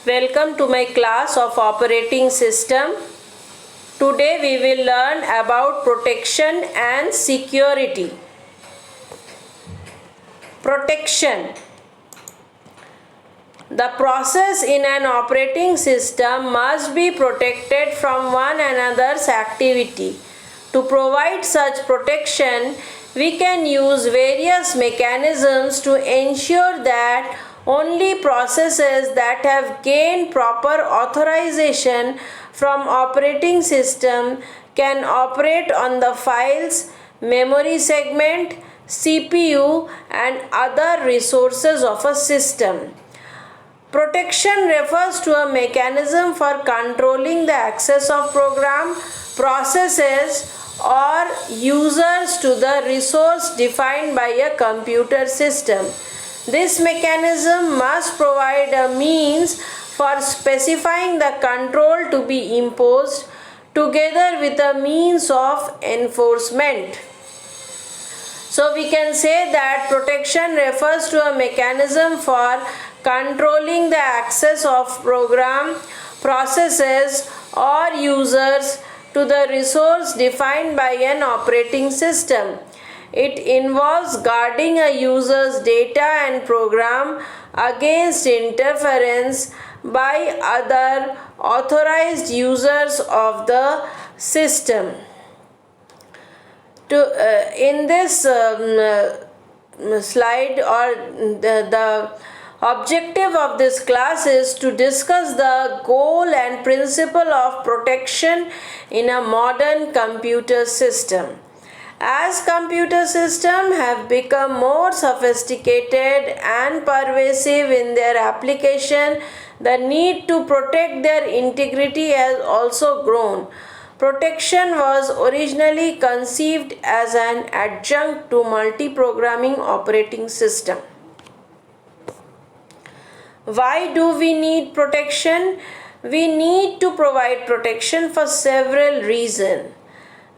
Welcome to my class of operating system. Today we will learn about protection and security. Protection. The process in an operating system must be protected from one another's activity. To provide such protection, we can use various mechanisms to ensure that only processes that have gained proper authorization from operating system can operate on the files, memory segment, CPU and other resources of a system. Protection refers to a mechanism for controlling the access of program, processes or users to the resource defined by a computer system. This mechanism must provide a means for specifying the control to be imposed together with a means of enforcement. So we can say that protection refers to a mechanism for controlling the access of program, processes or users to the resource defined by an operating system. It involves guarding a user's data and program against interference by other authorized users of the system. In this slide or the objective of this class is to discuss the goal and principle of protection in a modern computer system. As computer systems have become more sophisticated and pervasive in their application, the need to protect their integrity has also grown. Protection was originally conceived as an adjunct to multi-programming operating system. Why do we need protection? We need to provide protection for several reasons.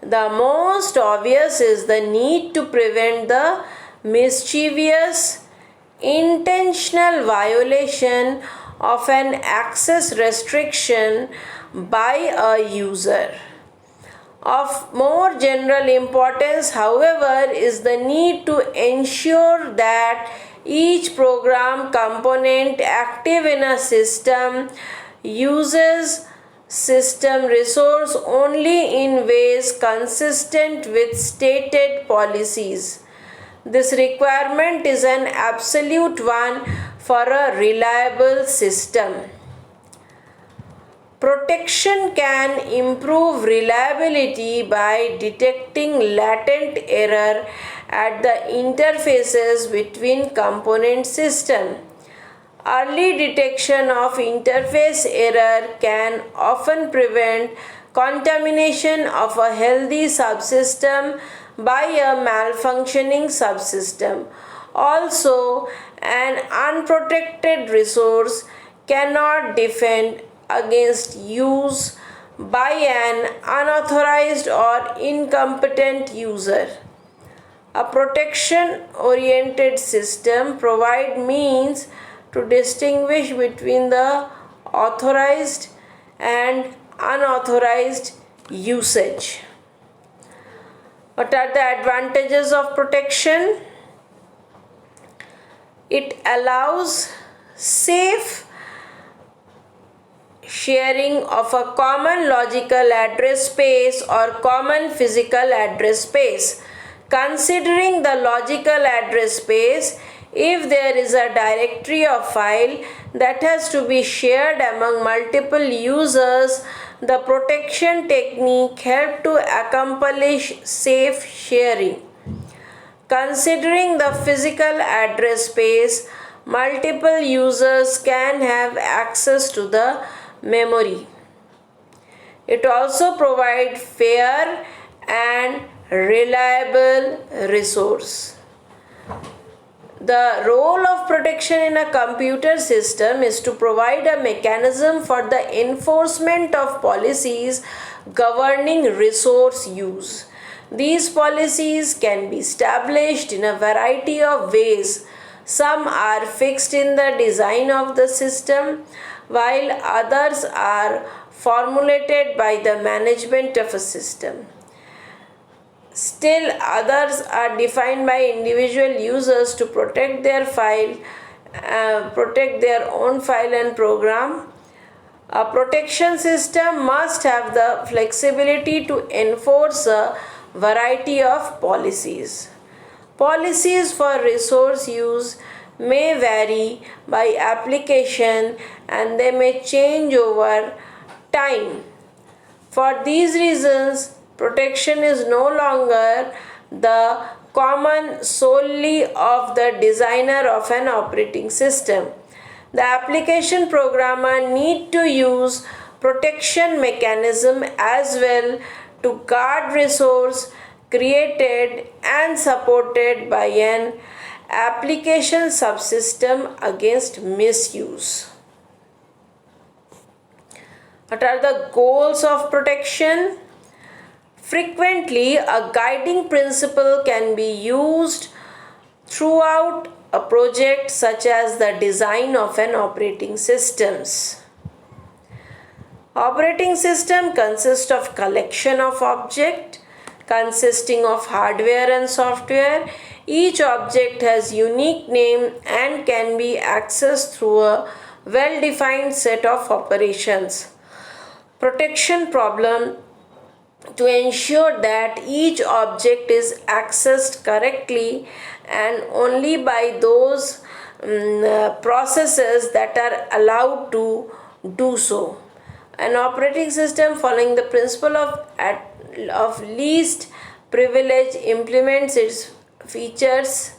The most obvious is the need to prevent the mischievous, intentional violation of an access restriction by a user. Of more general importance, however, is the need to ensure that each program component active in a system uses system resource only in ways consistent with stated policies. This requirement is an absolute one for a reliable system. Protection can improve reliability by detecting latent error at the interfaces between component systems. Early detection of interface error can often prevent contamination of a healthy subsystem by a malfunctioning subsystem. Also, an unprotected resource cannot defend against use by an unauthorized or incompetent user. A protection-oriented system provides means to distinguish between the authorized and unauthorized usage. What are the advantages of protection? It allows safe sharing of a common logical address space or common physical address space. Considering the logical address space, if there is a directory of file that has to be shared among multiple users, the protection technique helps to accomplish safe sharing. Considering the physical address space, multiple users can have access to the memory. It also provides fair and reliable resource. The role of protection in a computer system is to provide a mechanism for the enforcement of policies governing resource use. These policies can be established in a variety of ways. Some are fixed in the design of the system, while others are formulated by the management of a system. Still, others are defined by individual users to protect their own file and program. A protection system must have the flexibility to enforce a variety of policies. Policies for resource use may vary by application and they may change over time. For these reasons, protection is no longer the common solely of the designer of an operating system. The application programmer need to use protection mechanism as well to guard resource created and supported by an application subsystem against misuse. What are the goals of protection? Frequently, a guiding principle can be used throughout a project, such as the design of an operating systems. Operating system consists of collection of objects consisting of hardware and software. Each object has unique name and can be accessed through a well-defined set of operations. Protection problem to ensure that each object is accessed correctly and only by those processes that are allowed to do so. An operating system following the principle of least privilege implements its features,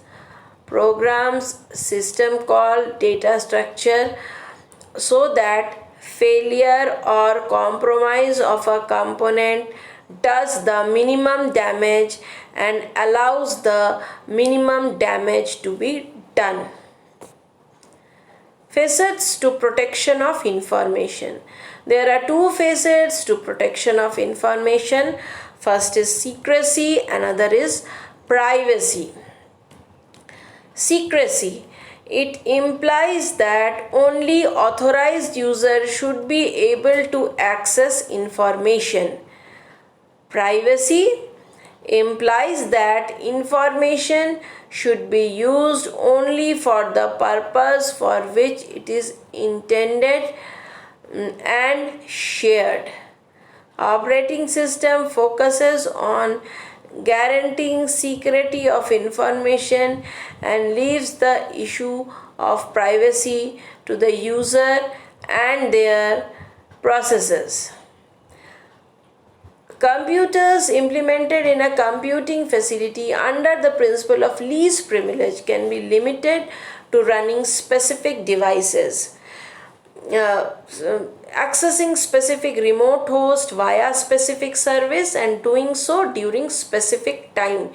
programs, system call, data structure so that failure or compromise of a component does the minimum damage and allows the minimum damage to be done. Facets to protection of information. There are two facets to protection of information. First is secrecy, another is privacy. Secrecy. It implies that only authorized users should be able to access information. Privacy implies that information should be used only for the purpose for which it is intended and shared. Operating system focuses on guaranteeing security of information and leaves the issue of privacy to the user and their processes. Computers implemented in a computing facility under the principle of least privilege can be limited to running specific devices, accessing specific remote host via specific service and doing so during specific time.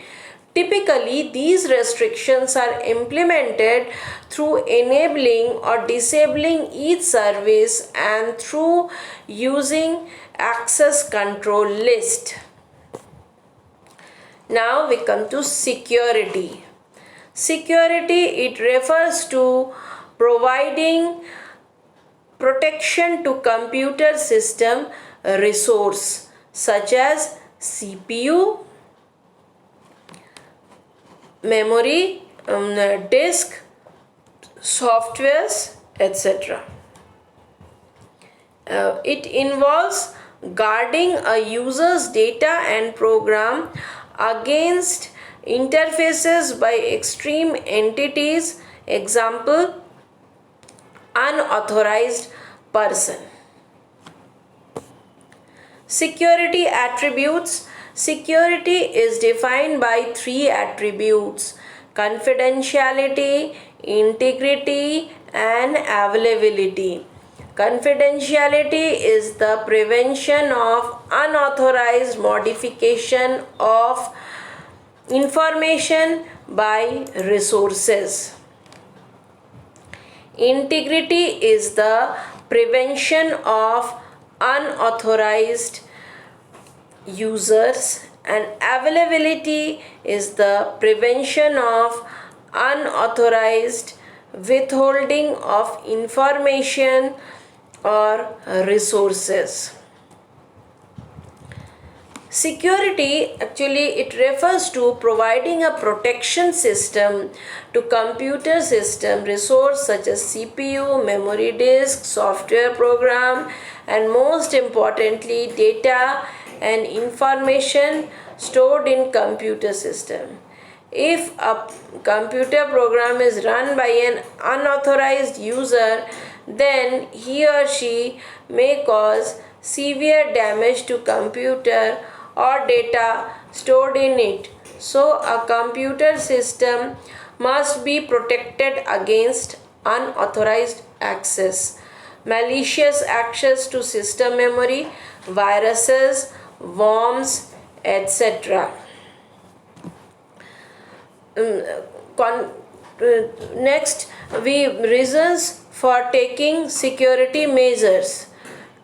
Typically, these restrictions are implemented through enabling or disabling each service and through using access control list. Now we come to security. Security, it refers to providing protection to computer system resource such as CPU, memory, disk, softwares, etc. It involves guarding a user's data and program against interfaces by extreme entities, example, unauthorized person. Security attributes. Security is defined by three attributes: confidentiality, integrity, and availability. Confidentiality is the prevention of unauthorized modification of information by resources. Integrity is the prevention of unauthorized users, and availability is the prevention of unauthorized withholding of information or resources. Security actually it refers to providing a protection system to computer system resource such as CPU, memory disk, software program, and most importantly data and information stored in computer system. If a computer program is run by an unauthorized user, then he or she may cause severe damage to computer or data stored in it. So a computer system must be protected against unauthorized access, malicious access to system memory, viruses, worms, etc. Next, we reasons for taking security measures: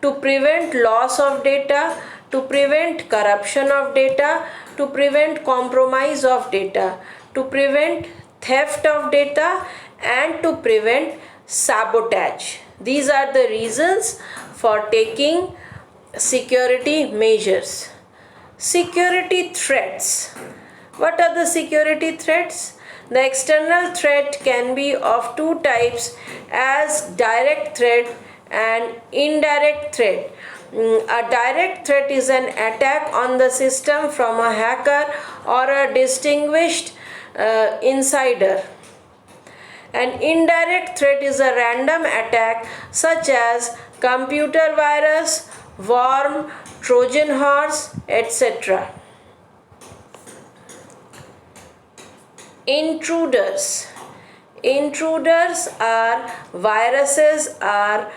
to prevent loss of data, to prevent corruption of data, to prevent compromise of data, to prevent theft of data, and to prevent sabotage. These are the reasons for taking security measures. Security threats. What are the security threats? The external threat can be of two types, as direct threat and indirect threat. A direct threat is an attack on the system from a hacker or a distinguished insider. An indirect threat is a random attack such as computer virus, worm, Trojan horse, etc. Intruders. Intruders are viruses are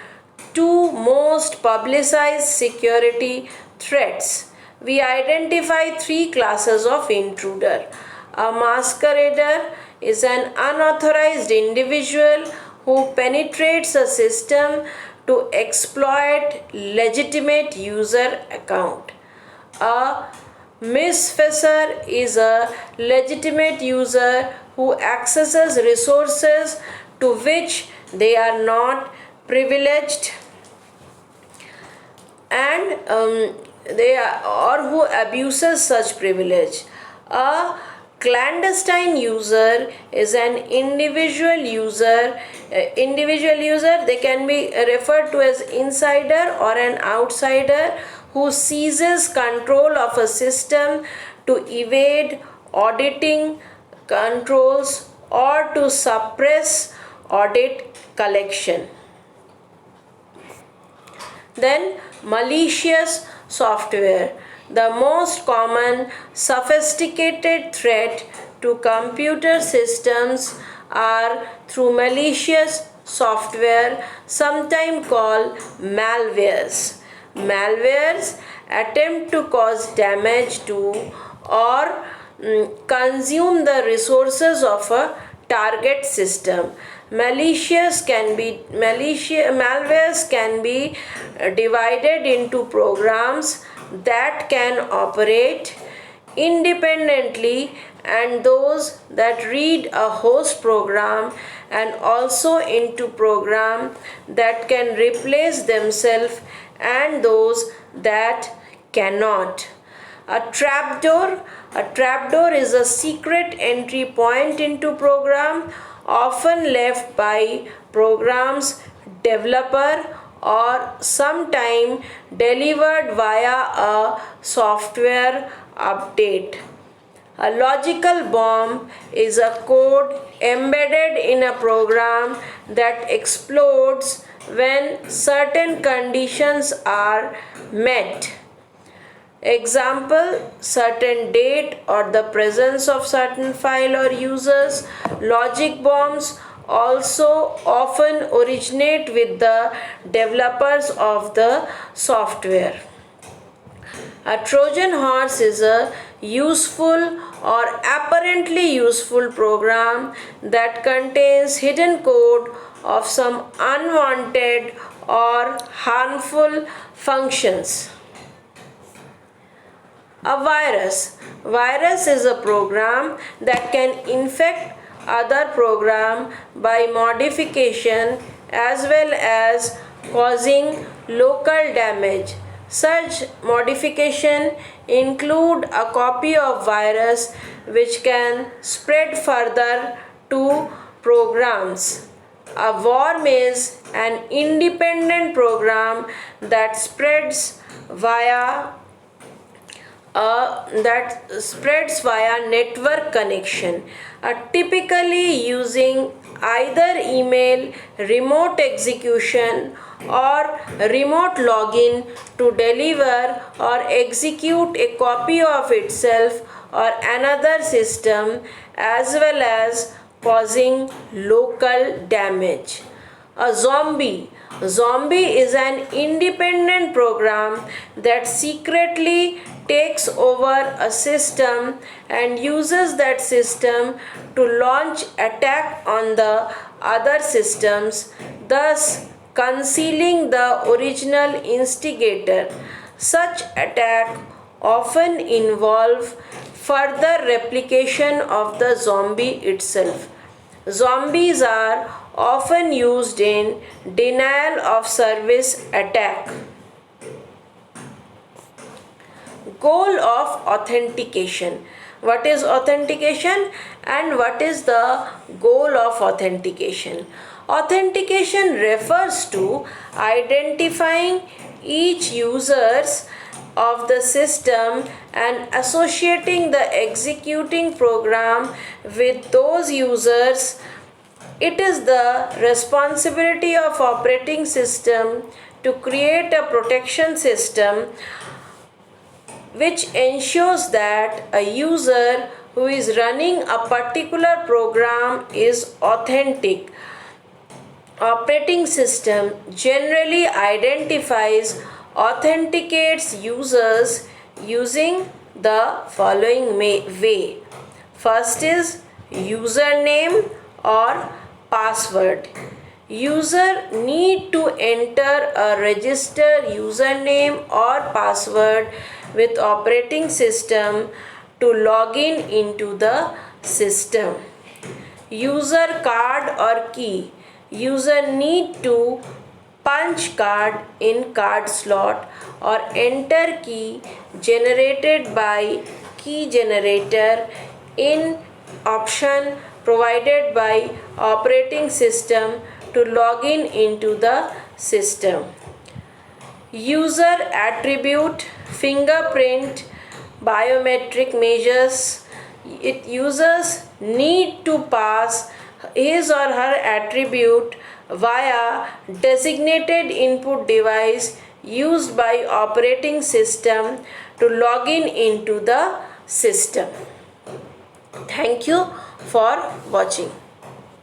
two most publicized security threats. We identify three classes of intruder. A masquerader is an unauthorized individual who penetrates a system to exploit legitimate user account. A misfisser is a legitimate user who accesses resources to which they are not privileged and or who abuses such privilege. A clandestine user is an individual user. They can be referred to as insider or an outsider who seizes control of a system to evade auditing controls or to suppress audit collection. Then malicious software. The most common sophisticated threat to computer systems are through malicious software, sometimes called malwares. Malwares attempt to cause damage to or consume the resources of a target system. Malwares can be divided into programs that can operate independently and those that read a host program, and also into programs that can replace themselves and those that cannot. A trapdoor is a secret entry point into program, often left by programs developer or sometime delivered via a software update. A logical bomb is a code embedded in a program that explodes when certain conditions are met. Example, certain date or the presence of certain file or users. Logic bombs also often originate with the developers of the software. A Trojan horse is a useful or apparently useful program that contains hidden code of some unwanted or harmful functions. A virus. Virus is a program that can infect other program by modification as well as causing local damage. Such modification include a copy of virus which can spread further to programs. A worm is an independent program that spreads via network connection, typically using either email, remote execution, or remote login to deliver or execute a copy of itself or another system, as well as causing local damage. A zombie. Zombie is an independent program that secretly takes over a system and uses that system to launch attack on the other systems, thus concealing the original instigator. Such attack often involve further replication of the zombie itself. Zombies are often used in denial of service attack. Goal of authentication. What is authentication and what is the goal of authentication? Authentication refers to identifying each users of the system and associating the executing program with those users. It is the responsibility of operating system to create a protection system which ensures that a user who is running a particular program is authentic. Operating system generally identifies authenticates users using the following way. First is username or password. User need to enter a registered username or password with operating system to log in into the system. User card or key. User need to punch card in card slot or enter key generated by key generator in option provided by operating system to log in into the system. User attribute, fingerprint, biometric measures. Users need to pass his or her attribute via designated input device used by operating system to log in into the system. Thank you for watching.